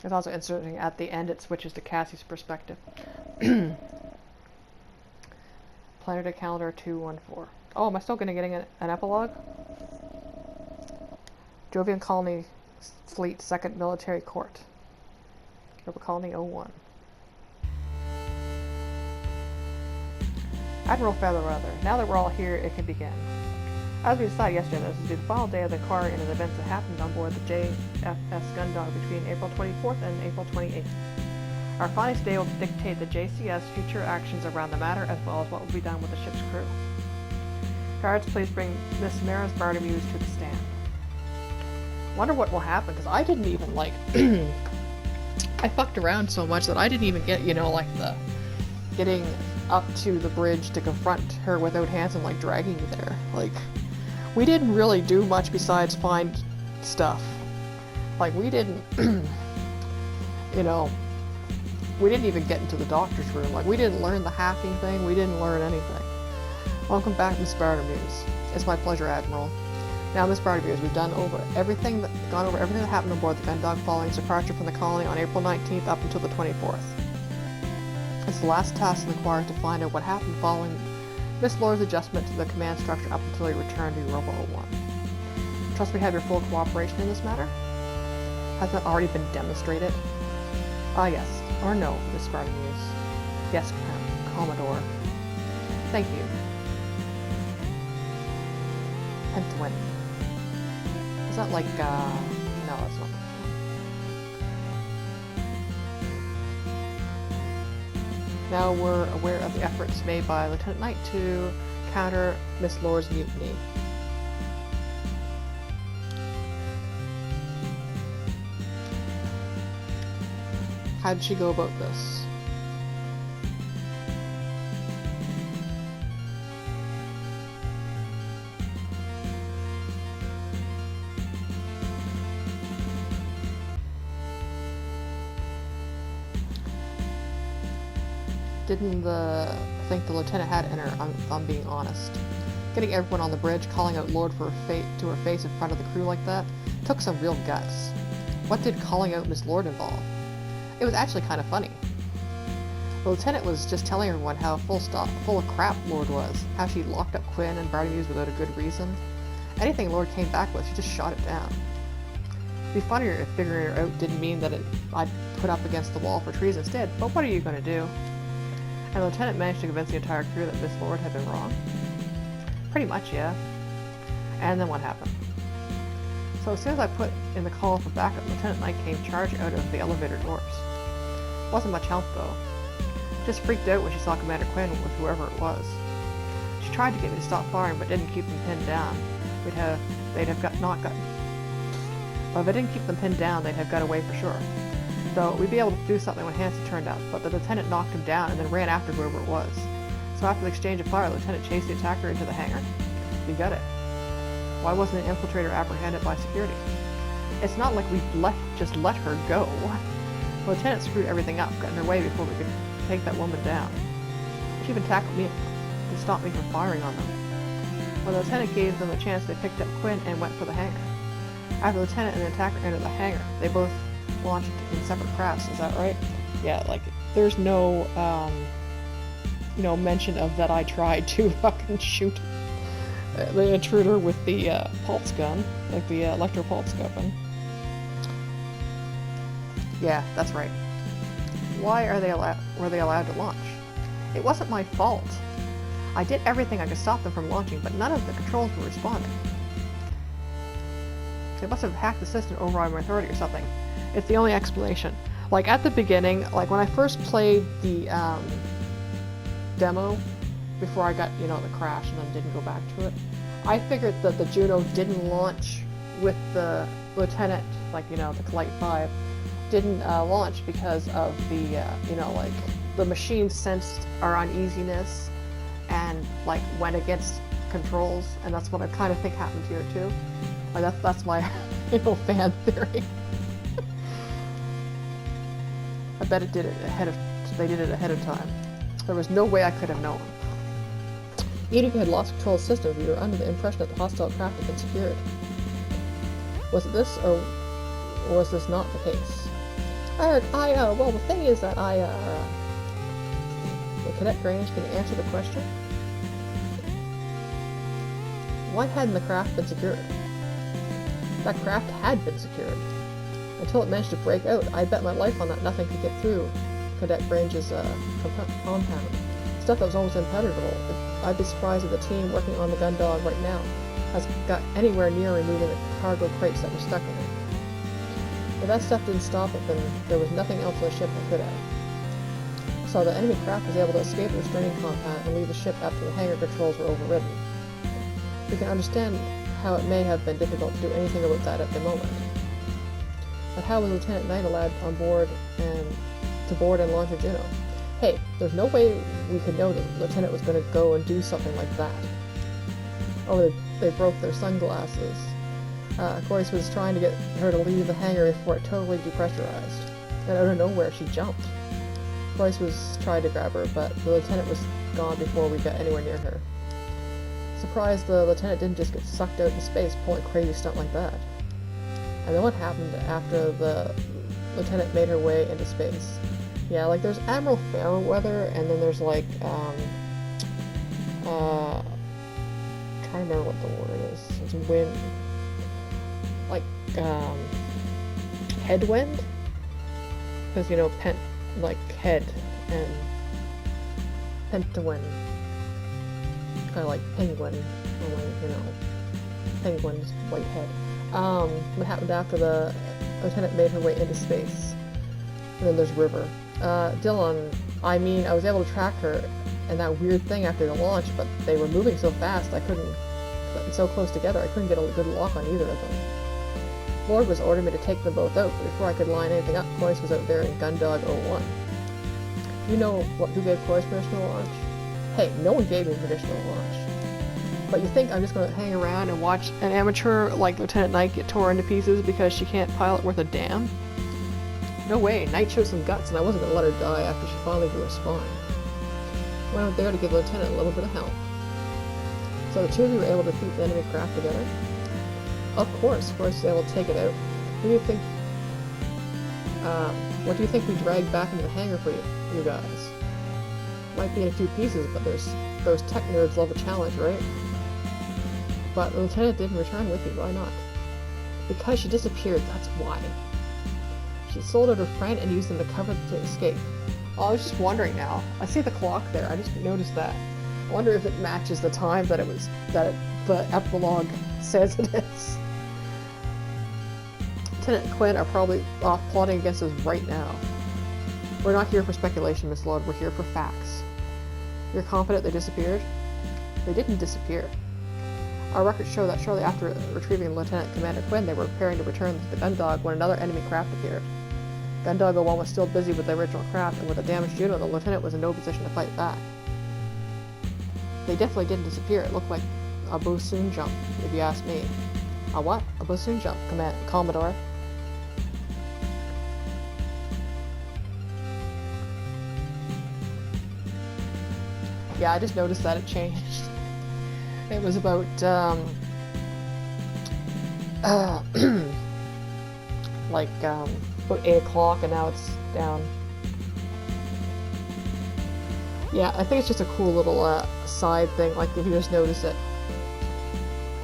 It's also interesting, at the end it switches to Cassie's perspective. Planetary Calendar 214. Oh, am I still getting an epilogue? Jovian Colony Fleet 2nd Military Court. Jovian Colony 01. Admiral Featherweather, now that we're all here, it can begin. As we decided yesterday, this is the final day of the inquiry into the events that happened on board the JFS Gundog between April 24th and April 28th. Our findings today will dictate the JCS future actions around the matter, as well as what will be done with the ship's crew. Guards, please bring Miss Maris Bartamuse to the stand. Wonder what will happen, because I didn't even, like, I fucked around so much that I didn't even get, you know, like, the getting up to the bridge to confront her without Hanson, like, dragging me there. Like, we didn't really do much besides find stuff. Like, we didn't, you know, we didn't even get into the doctor's room. Like, we didn't learn the hacking thing. We didn't learn anything. Welcome back, Miss Bartamuse. It's my pleasure, Admiral. Now, Miss Bartamuse, we've gone over everything that happened on board the Gundog following its departure from the colony on April 19th up until the 24th. It's the last task of the inquiry to find out what happened following Miss Lord's adjustment to the command structure up until he returned to Europa 01. Trust we have your full cooperation in this matter? Has that already been demonstrated? Ah, yes. Or no, Miss Bartamuse. Yes, Commodore. Thank you. Pentwin. Is that like, no, it's not. Now we're aware of the efforts made by Lieutenant Knight to counter Miss Lord's mutiny. How did she go about this? Didn't think the lieutenant had in her, if I'm being honest. Getting everyone on the bridge, calling out Lord to her face in front of the crew like that, took some real guts. What did calling out Miss Lord involve? It was actually kind of funny. The lieutenant was just telling everyone how full of crap Lord was, how she locked up Quinn and Brownie Muse without a good reason. Anything Lord came back with, she just shot it down. It'd be funnier if figuring her out didn't mean that I'd put up against the wall for treason instead, but what are you going to do? And the lieutenant managed to convince the entire crew that Miss Lord had been wrong? Pretty much, yeah. And then what happened? So as soon as I put in the call for backup, Lieutenant Knight came charging out of the elevator doors. Wasn't much help though. Just freaked out when she saw Commander Quinn with whoever it was. She tried to get me to stop firing, but didn't keep them pinned down. They'd have not gotten. But if I didn't keep them pinned down, they'd have got away for sure. Though we'd be able to do something when Hanson turned up, but the lieutenant knocked him down and then ran after whoever it was. So after the exchange of fire, the lieutenant chased the attacker into the hangar. You got it. Why wasn't an infiltrator apprehended by security? It's not like we just let her go. The lieutenant screwed everything up, got in her way before we could take that woman down. She even tackled me to stop me from firing on them. When the lieutenant gave them a chance, they picked up Quinn and went for the hangar. After the lieutenant and the attacker entered the hangar, they both launched in separate crafts. Is that right? Yeah, like there's no, mention of that I tried to fucking shoot the intruder with the pulse gun, like the electro pulse gun. Yeah, that's right. Why were they allowed to launch? It wasn't my fault. I did everything I could stop them from launching, but none of the controls were responding. They must have hacked the system to override my authority or something. It's the only explanation. Like at the beginning, like when I first played the demo, before I got, the crash and then didn't go back to it, I figured that the Juno didn't launch with the Lieutenant, like, the Kalite 5, didn't launch because of the, the machine sensed our uneasiness and, went against controls, and that's what I kind of think happened here, too. Like, that's my, fan theory. I bet they did it ahead of time. There was no way I could have known. Even if you had lost control of the system, we were under the impression that the hostile craft had been secured. Was it this, or was this not the case? Well, the thing is that Cadet Grange, can you answer the question? Why hadn't the craft been secured? That craft had been secured. Until it managed to break out, I bet my life on that nothing could get through Cadet Grange's compound. Stuff that was almost impenetrable. I'd be surprised if the team working on the Gundog right now has got anywhere near removing the cargo crates that were stuck in it. If that stuff didn't stop it, then there was nothing else on the ship that could have. So the enemy craft was able to escape the restraining compound and leave the ship after the hangar controls were overridden. We can understand how it may have been difficult to do anything about that at the moment. But how was Lieutenant Knight allowed on board to board and launch a Juno? Hey, there's no way we could know that the Lieutenant was going to go and do something like that. Oh, they broke their sunglasses. Corey was trying to get her to leave the hangar before it totally depressurized. And out of nowhere, she jumped. Corey was trying to grab her, but the Lieutenant was gone before we got anywhere near her. Surprised the Lieutenant didn't just get sucked out in space pulling a crazy stunt like that. And then what happened after the Lieutenant made her way into space? Yeah, like there's Admiral Fairweather, and then there's like, trying to remember what the word is. It's wind. Like, headwind? Because, head and pentawind. Kind of like penguin, or penguin's white head. What happened after the Lieutenant made her way into space? And then there's River. Dylan, I was able to track her and that weird thing after the launch, but they were moving so fast so close together, I couldn't get a good lock on either of them. Lord was ordering me to take them both out, but before I could line anything up, Cloyce was out there in Gundog 01. Do you know who gave Cloyce permission to launch? Hey, no one gave me permission to launch. But you think I'm just going to hang around and watch an amateur like Lieutenant Knight get tore into pieces because she can't pilot worth a damn? No way, Knight showed some guts and I wasn't going to let her die after she finally grew her spine. I went out there to give Lieutenant a little bit of help. So the two of you were able to defeat the enemy craft together? Of course, was able to take it out. What do you think we dragged back into the hangar for you guys? might be in a few pieces, but those tech nerds love a challenge, right? But the lieutenant didn't return with you. Why not? Because she disappeared, that's why. She sold out her friend and used them to cover to escape. Oh, I was just wondering now. I see the clock there. I just noticed that. I wonder if it matches the time that the epilogue says it is. Lieutenant and Quinn are probably off plotting against us right now. We're not here for speculation, Miss Lord. We're here for facts. You're confident they disappeared? They didn't disappear. Our records show that shortly after retrieving Lieutenant Commander Quinn, they were preparing to return to the Gundog when another enemy craft appeared. Gundog 01 was still busy with the original craft, and with a damaged Juno, the lieutenant was in no position to fight back. They definitely didn't disappear. It looked like a Bosoon jump, if you ask me. A what? A Bosoon jump, Commodore. Yeah, I just noticed that it changed. It was about, about 8 o'clock, and now it's down. Yeah, I think it's just a cool little, side thing, like, if you just notice it.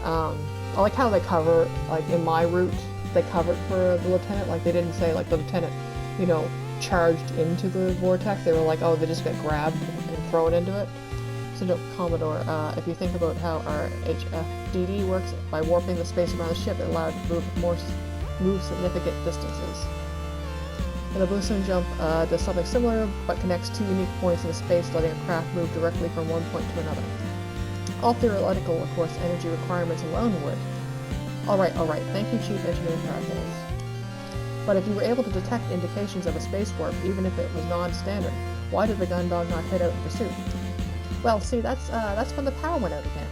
I like how they cover, like, in my route, they covered for the lieutenant, like, they didn't say, like, the lieutenant, you know, charged into the vortex, they were like, oh, they just got grabbed and thrown into it. So no, Commodore, if you think about how our HFDD works, by warping the space around the ship, it allowed it to move significant distances. And the Bosoon jump does something similar, but connects 2 unique points in the space, letting a craft move directly from one point to another. All theoretical, of course, energy requirements alone would. Alright, thank you, Chief Engineer Paradise. But if you were able to detect indications of a space warp, even if it was non-standard, why did the Gundog not head out in pursuit? Well, see, that's when the power went out again.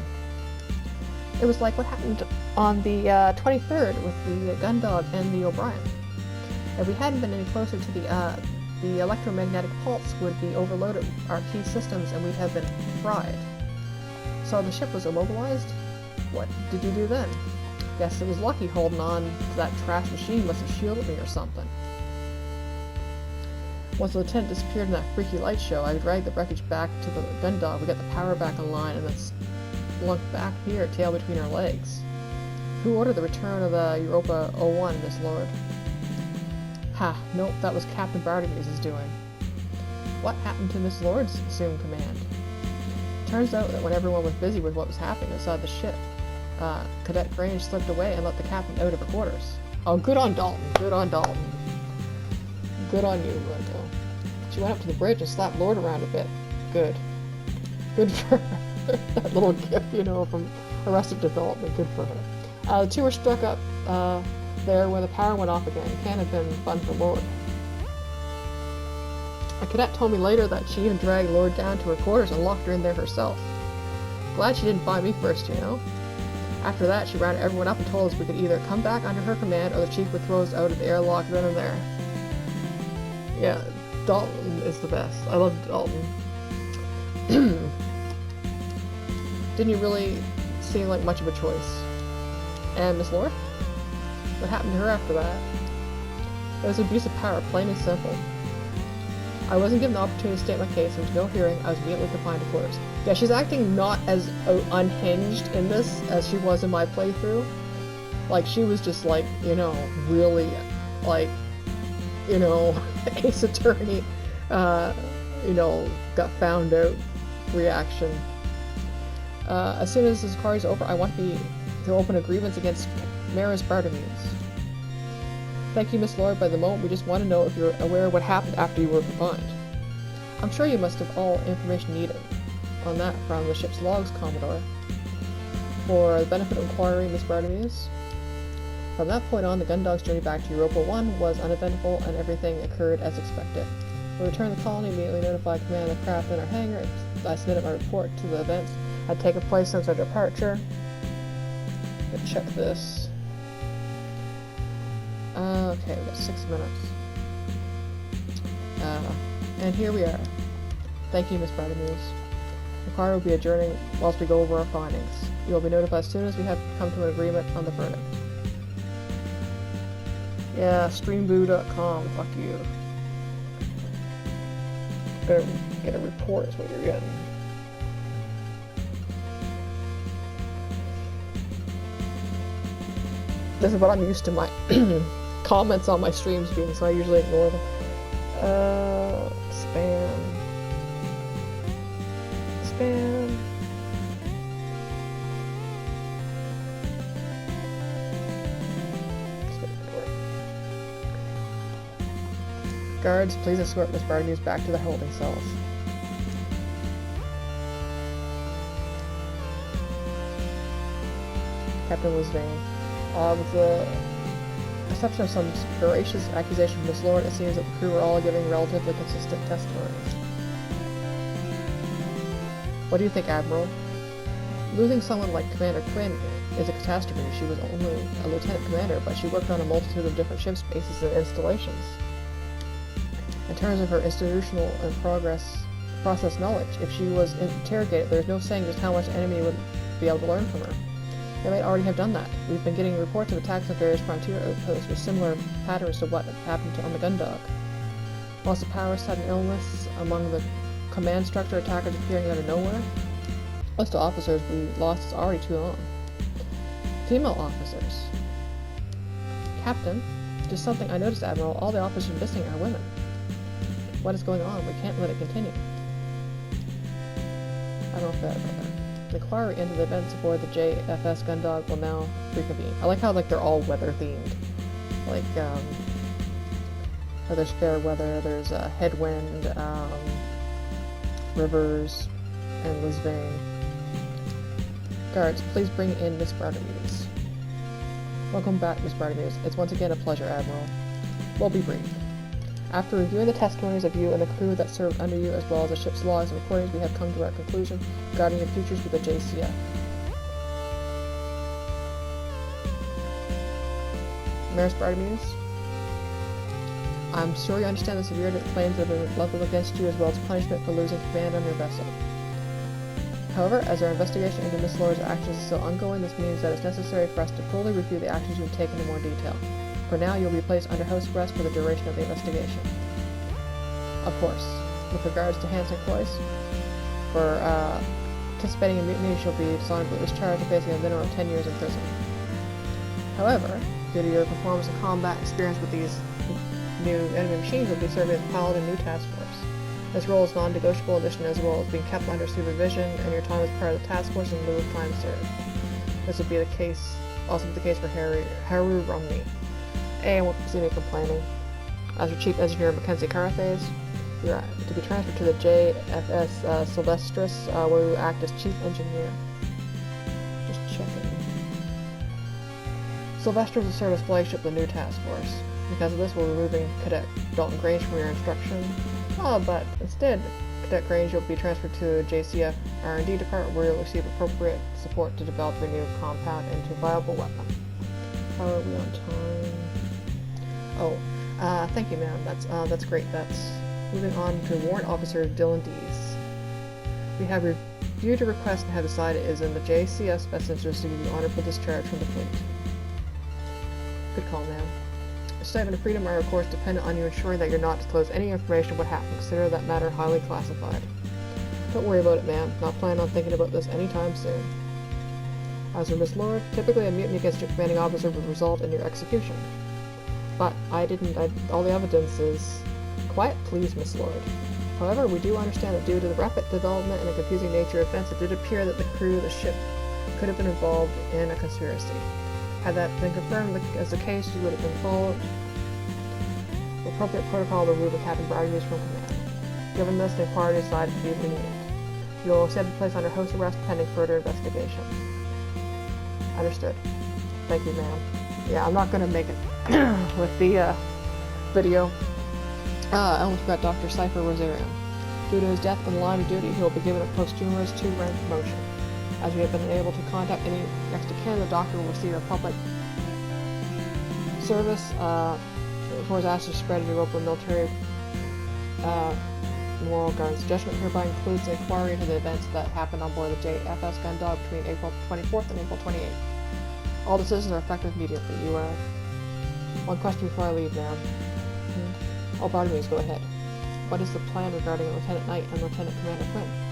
It was like what happened on the 23rd with the Gundog and the O'Brien. If we hadn't been any closer to the electromagnetic pulse would be overloaded our key systems and we'd have been fried. So the ship was immobilized? What did you do then? Guess it was lucky holding on to that trash machine must have shielded me or something. Once the lieutenant disappeared in that freaky light show, I dragged the wreckage back to the Gundog, we got the power back online, and then slunk back here, tail between our legs. Who ordered the return of the Europa 01, Miss Lord? Ha, nope, that was Captain Bartimeus' doing. What happened to Miss Lord's assumed command? Turns out that when everyone was busy with what was happening inside the ship, Cadet Grange slipped away and let the captain out of her quarters. Oh, good on Dalton, good on Dalton. Good on you, Lego. She went up to the bridge and slapped Lord around a bit. Good. Good for her. That little gif, you know, from Arrested Development. Good for her. The two were struck up there where the power went off again. Can't have been fun for Lord. A cadet told me later that she even dragged Lord down to her quarters and locked her in there herself. Glad she didn't find me first, you know. After that, she rounded everyone up and told us we could either come back under her command or the chief would throw us out of the airlock then and there. Yeah, Dalton is the best. I love Dalton. Didn't really seem like much of a choice. And Miss Lord? What happened to her after that? It was abuse of power, plain and simple. I wasn't given the opportunity to state my case. There was no hearing. I was immediately confined to quarters. Yeah, she's acting not as unhinged in this as she was in my playthrough. Like, she was just like, you know, really, like, you know, Ace Attorney, you know, got found out reaction. As soon as this card is over, I want to open a grievance against Maris Bartimeus. Thank you, Miss Lord. By the moment, we just want to know if you're aware of what happened after you were confined. I'm sure you must have all information needed on that from the ship's logs, Commodore. For the benefit of inquiry, Miss Bartimeus. From that point on, the Gundog's journey back to Europa 1 was uneventful, and everything occurred as expected. We returned to the colony, immediately notified command of the craft in our hangar. I submitted my report to the events had taken place since our departure. Let's check this. Okay, we got 6 minutes. And here we are. Thank you, Miss Bartimeus. The car will be adjourning whilst we go over our findings. You will be notified as soon as we have come to an agreement on the verdict. Yeah, streamboo.com, fuck you. get a report is what you're getting. This is what I'm used to my comments on my streams being, so I usually ignore them. Spam. Spam. Guards, please escort Miss Bartimeus back to the holding cells. Captain Lisvane. With the exception of some veracious accusation from Miss Lord, it seems that the crew are all giving relatively consistent testimonies. What do you think, Admiral? Losing someone like Commander Quinn is a catastrophe. She was only a lieutenant commander, but she worked on a multitude of different ships, bases, and installations. In terms of her institutional and process knowledge, if she was interrogated, there's no saying just how much enemy would be able to learn from her. They might already have done that. We've been getting reports of attacks on various frontier outposts with similar patterns to what happened on the Gundog. Whilst the Powers had an illness among the command structure, attackers appearing out of nowhere, most of the officers we lost is already too long. Female officers. Captain, just something I noticed, Admiral. All the officers missing are women. What is going on? We can't let it continue. I don't know if that. The inquiry into the events aboard the JFS Gundog will now reconvene. I like how they're all weather themed. There's fair weather, there's headwind, rivers, and Lisvane. Guards, please bring in Miss Bartimeus. Welcome back, Miss Bartimeus. It's once again a pleasure, Admiral. We'll be brief. After reviewing the testimonies of you and the crew that served under you, as well as the ship's logs and recordings, we have come to our conclusion regarding your futures with the JCF. Maris Bartimeus, I'm sure you understand the severe claims that have been leveled against you, as well as punishment for losing command on your vessel. However, as our investigation into Miss Lord's actions is still ongoing, this means that it's necessary for us to fully review the actions you've taken in more detail. For now, you'll be placed under house arrest for the duration of the investigation. Of course, with regards to Hanson Cloyce, for participating in mutiny, she'll be dishonorably discharged and facing a minimum of 10 years in prison. However, due to your performance in combat experience with these new enemy machines, you'll be serving as pilot in a new task force. This role is non-negotiable, in addition as well as being kept under supervision, and your time as part of the task force in lieu of time served. This would be the case, also be the case for Haru Rumney. A, I won't see any complaining. As your Chief Engineer Mackenzie Carthays, you're to be transferred to the JFS Sylvestris, where you act as Chief Engineer. Just checking. Sylvestris will serve as flagship of the new task force. Because of this, we're removing Cadet Dalton Grange from your instruction. But instead, Cadet Grange will be transferred to JCF R&D department, where you'll receive appropriate support to develop your new compound into a viable weapon. How are we on time? Thank you, ma'am. That's great. That's moving on to Warrant Officer Dylan Dees. We have reviewed your request and have decided it is in the JCF's best interest to give you honorable discharge from the fleet. Good call, ma'am. Your statement of freedom are, of course, dependent on you ensuring that you're not disclose any information of what happened. Consider that matter highly classified. Don't worry about it, ma'am. Not planning on thinking about this anytime soon. As for Miss Lord, typically a mutiny against your commanding officer would result in your execution. But all the evidence is quiet, please, Miss Lord. However, we do understand that due to the rapid development and the confusing nature of events, it did appear that the crew of the ship could have been involved in a conspiracy. Had that been confirmed as the case, you would have been followed the appropriate protocol to remove Captain Bartimeus from command. Given this, the inquiry decided to be lenient. You will instead be placed under house arrest pending further investigation. Understood. Thank you, ma'am. Yeah, I'm not going to make it with the video. I almost forgot Dr. Cypher Rosarium. Due to his death in the line of duty, he will be given a posthumous 2-rank promotion. As we have been unable to contact any next of kin, the doctor will receive a public service for his ashes spread in Europa military Memorial Gardens. Judgment hereby includes an inquiry into the events that happened on board the JFS Gundog between April 24th and April 28th. All decisions are effective immediately. You one question before I leave, ma'am. Oh, Bartimeus, go ahead. What is the plan regarding Lieutenant Knight and Lieutenant Commander Quinn?